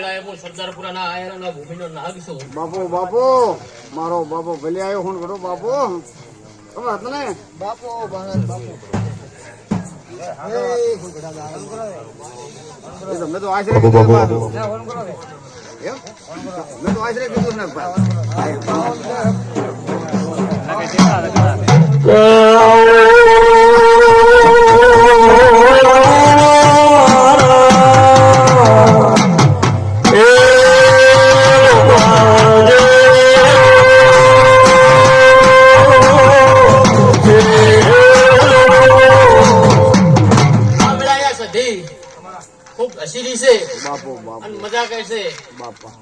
વેળાએ હું સરદારપુરા ના આયરાના ભૂમિનો નાગ છું. બાપો મારો બાપો ભલે આવ્યો હું ઘડો બાપો ખબર તને બાપો મેં તો આશરે કીધું ને ખૂબ હસીલી છે બાપો અને મજા કરે છે બાપા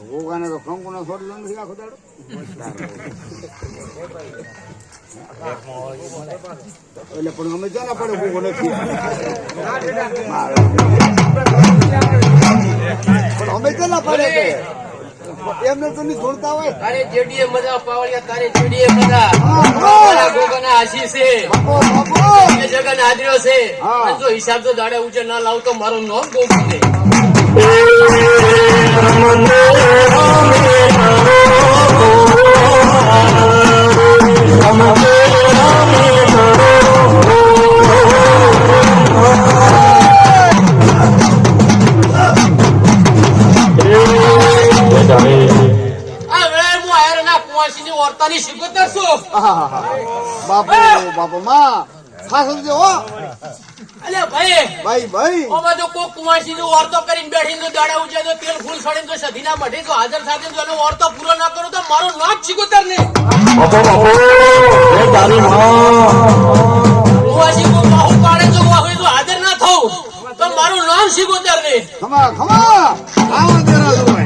ભોગાને તો કંકુનો છોડી લો નથી આખો દાડો એટલે પણ અમે ચાલા પડે ભોગો નથી પણ અમે ચાલા પડે એમને તો નહીં છોડતા હોય તારે જેડીએ મજા પાવડિયા તારે જેડીએ મજા મારા ગોગાના આશી છે એ જગન હાજર્યો છે અને જો હિસાબ તો દાડે ઊંચે ના લાવ તો મારું નામ ગોગું છે. ઓરતાની શિકોતર છું. બાપો માં ખાસ સમજો હો અલે ભાઈ ઓ બધો કોક કુંવાસી નો ઓરતો કરીને બેઠીને તો દાડા ઉજે તો તેલ ફૂલ છોડીને તો સધીના મઢે તો હાજર સાથે જો એનો ઓરતો પૂરો ના કરું તો મારો નાક શિકોતર ને કુંવાસી કો બાહુ પાડે તો હોય તો હાજર ના થવું તો મારું નામ શિકોતર ને ખમા આવા તેરા હોય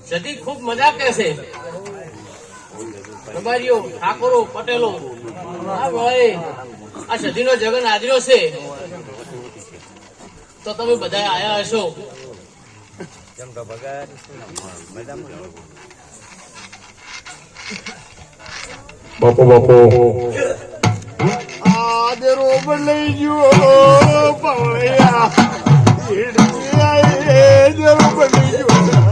સદી ખૂબ મજા કરે છે. રબારીઓ ઠાકોરો પટેલો આ સદી નો જગન હાજર્યો છે તો તમે બધા આયા હશો. બાપો આદરો લઈ ગયો પાવળિયા લઈ ગયો